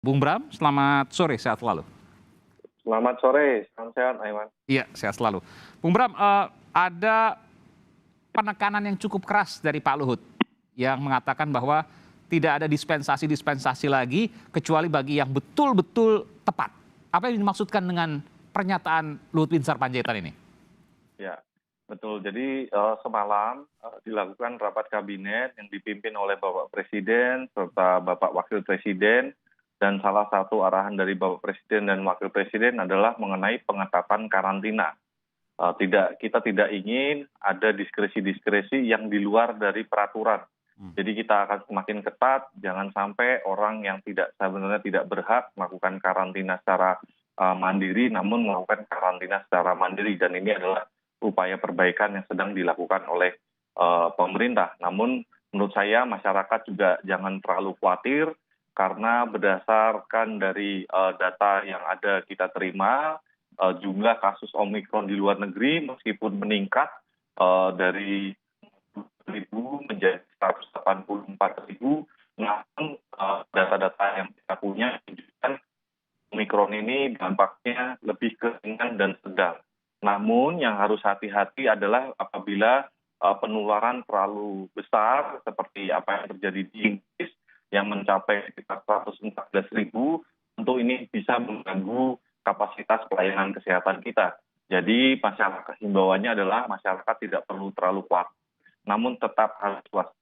Bung Bram, selamat sore, sehat selalu. Selamat sore, salam sehat Aiman. Iya, sehat selalu. Bung Bram, ada penekanan yang cukup keras dari Pak Luhut yang mengatakan bahwa tidak ada dispensasi-dispensasi lagi kecuali bagi yang betul-betul tepat. Apa yang dimaksudkan dengan pernyataan Luhut Binsar Panjaitan ini? Ya, betul. Jadi semalam dilakukan rapat kabinet yang dipimpin oleh Bapak Presiden serta Bapak Wakil Presiden, dan salah satu arahan dari Bapak Presiden dan Wakil Presiden adalah mengenai pengetatan karantina. Kita tidak ingin ada diskresi-diskresi yang di luar dari peraturan. Jadi kita akan semakin ketat, jangan sampai orang yang sebenarnya tidak berhak melakukan karantina secara mandiri, namun melakukan karantina secara mandiri. Dan ini adalah upaya perbaikan yang sedang dilakukan oleh pemerintah. Namun menurut saya masyarakat juga jangan terlalu khawatir, karena berdasarkan dari data yang ada kita terima, jumlah kasus Omikron di luar negeri meskipun meningkat dari 1.000 menjadi 184.000, namun data-data yang kita punya menunjukkan Omikron ini dampaknya lebih ke ringan dan sedang. Namun yang harus hati-hati adalah apabila penularan terlalu besar seperti apa yang terjadi di Inggris yang mencapai sekitar 114.000, tentu ini bisa mengganggu kapasitas pelayanan kesehatan kita. Jadi masyarakat, himbauannya adalah masyarakat tidak perlu terlalu khawatir, namun tetap harus waspada.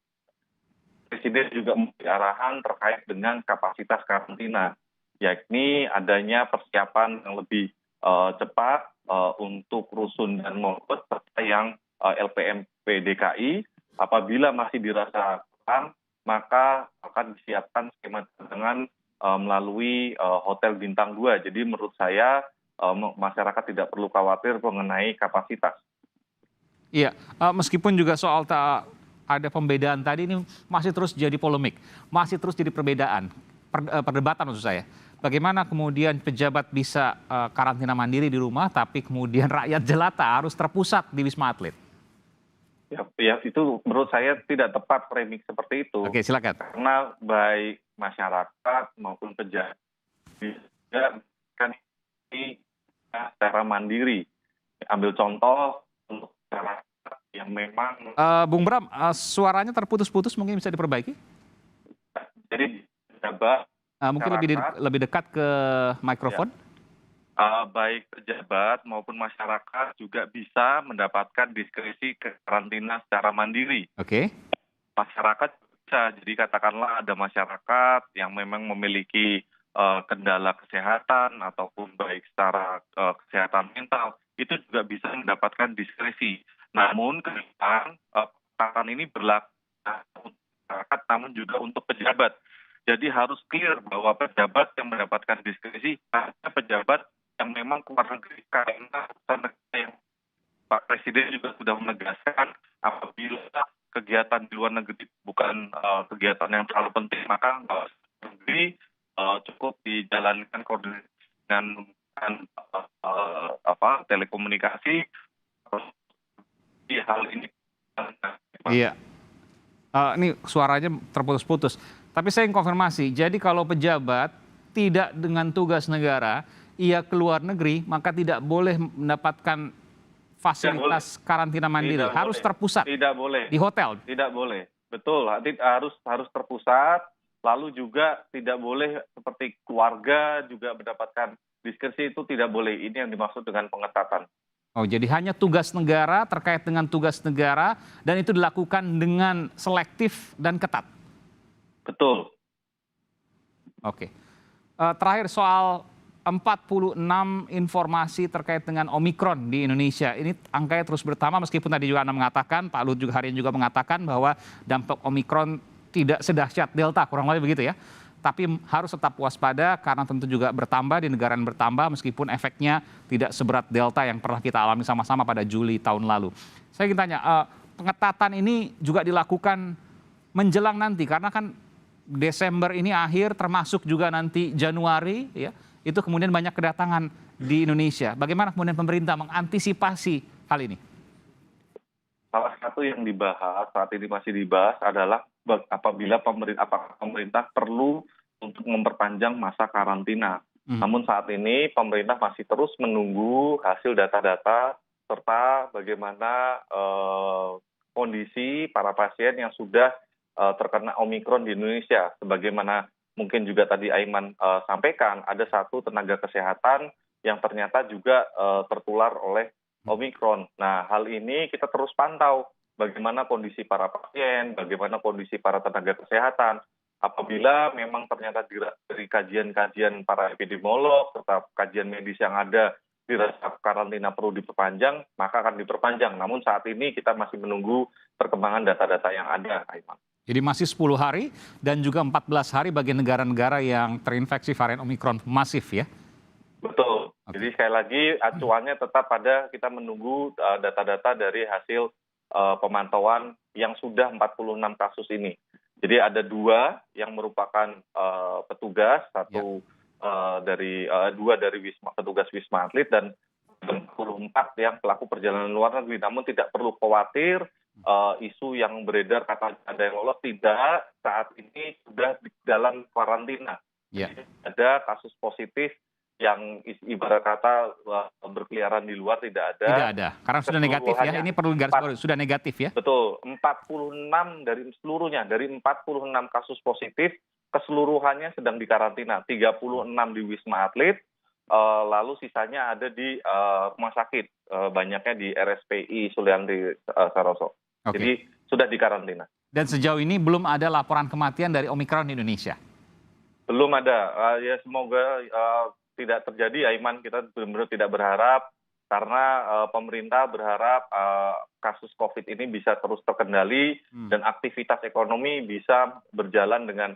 Presiden juga memberi arahan terkait dengan kapasitas karantina, yakni adanya persiapan yang lebih cepat untuk rusun dan mobot serta yang LPMP DKI. Apabila masih dirasa kurang, maka akan disiapkan skema cadangan melalui hotel bintang 2. Jadi menurut saya masyarakat tidak perlu khawatir mengenai kapasitas. Iya, meskipun juga soal ada pembedaan tadi ini masih terus jadi polemik, masih terus jadi perdebatan maksud saya. Bagaimana kemudian pejabat bisa karantina mandiri di rumah, tapi kemudian rakyat jelata harus terpusat di Wisma Atlet? Ya, itu menurut saya tidak tepat framing seperti itu. Oke, silakan. Karena baik masyarakat maupun pejabat juga kan ini secara mandiri. Ambil contoh untuk masyarakat yang memang Bung Bram, suaranya terputus-putus, mungkin bisa diperbaiki? jadi pejabat Mungkin masyarakat, lebih dekat ke mikrofon. baik pejabat maupun masyarakat juga bisa mendapatkan diskresi karantina secara mandiri. Oke. Masyarakat bisa, jadi katakanlah ada masyarakat yang memang memiliki kendala kesehatan ataupun baik secara kesehatan mental, itu juga bisa mendapatkan diskresi. Namun ke depan pengetatan ini berlaku untuk masyarakat namun juga untuk pejabat. Jadi harus clear bahwa pejabat yang mendapatkan diskresi hanya pejabat yang memang keluar negeri, karena yang Pak Presiden juga sudah menegaskan apabila kegiatan di luar negeri bukan kegiatan yang terlalu penting, maka negeri cukup dijalankan koordinasi dengan telekomunikasi. Di hal ini Iya. Ini suaranya terputus-putus. Tapi saya ingin konfirmasi, jadi kalau pejabat tidak dengan tugas negara, ia keluar negeri, maka tidak boleh mendapatkan fasilitas karantina mandiri, harus terpusat di hotel. Tidak boleh, betul. Harus terpusat. Lalu juga tidak boleh seperti keluarga juga mendapatkan diskresi, itu tidak boleh. Ini yang dimaksud dengan pengetatan. Oh, jadi hanya tugas negara, terkait dengan tugas negara, dan itu dilakukan dengan selektif dan ketat. Betul. Oke. Terakhir soal 46 informasi terkait dengan Omikron di Indonesia. Ini angkanya terus bertambah, meskipun tadi juga Anda mengatakan, Pak Luhut juga hari ini juga mengatakan bahwa dampak Omikron tidak sedahsyat Delta, kurang lebih begitu ya. Tapi harus tetap waspada karena tentu juga bertambah di negara yang bertambah, meskipun efeknya tidak seberat Delta yang pernah kita alami sama-sama pada Juli tahun lalu. Saya ingin tanya, pengetatan ini juga dilakukan menjelang nanti, karena kan Desember ini akhir, termasuk juga nanti Januari, ya, itu kemudian banyak kedatangan di Indonesia. Bagaimana kemudian pemerintah mengantisipasi hal ini? Salah satu yang dibahas, saat ini masih dibahas adalah apabila pemerintah perlu untuk memperpanjang masa karantina. Namun saat ini pemerintah masih terus menunggu hasil data-data serta bagaimana kondisi para pasien yang sudah terkena Omikron di Indonesia. Sebagaimana mungkin juga tadi Aiman sampaikan, ada satu tenaga kesehatan yang ternyata juga tertular oleh Omikron. Nah, hal ini kita terus pantau bagaimana kondisi para pasien, bagaimana kondisi para tenaga kesehatan. Apabila memang ternyata dari kajian-kajian para epidemiolog serta kajian medis yang ada dirasa karantina perlu diperpanjang, maka akan diperpanjang. Namun saat ini kita masih menunggu perkembangan data-data yang ada, Aiman. Jadi masih 10 hari dan juga 14 hari bagi negara-negara yang terinfeksi varian Omikron masif ya? Betul. Jadi sekali lagi acuannya tetap pada kita menunggu data-data dari hasil pemantauan yang sudah 46 kasus ini. Jadi ada 2 yang merupakan petugas, dua dari petugas Wisma Atlet dan 44 yang pelaku perjalanan luar negeri. Namun tidak perlu khawatir isu yang beredar kata ada yang lolos, tidak, saat ini sudah di dalam karantina. Jadi ada kasus positif yang ibarat kata berkeliaran di luar tidak ada. Tidak ada, karena sudah negatif ya. Ini perlu garis bawahi, sudah negatif ya. Betul, 46 dari seluruhnya, dari 46 kasus positif, keseluruhannya sedang dikarantina. 36 di Wisma Atlet, lalu sisanya ada di rumah sakit, banyaknya di RSPI Sulianti Saroso. Jadi sudah dikarantina. Dan sejauh ini belum ada laporan kematian dari Omikron di Indonesia? Belum ada, ya semoga tidak terjadi, Aiman. Kita benar-benar tidak berharap, karena pemerintah berharap kasus COVID ini bisa terus terkendali dan aktivitas ekonomi bisa berjalan dengan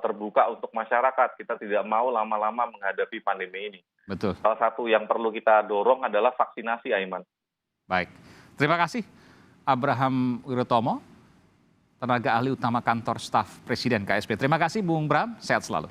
terbuka untuk masyarakat. Kita tidak mau lama-lama menghadapi pandemi ini. Betul. Salah satu yang perlu kita dorong adalah vaksinasi, Aiman. Baik, terima kasih Abraham Wirotomo, tenaga ahli utama kantor staf Presiden KSP. Terima kasih Bung Bram, sehat selalu.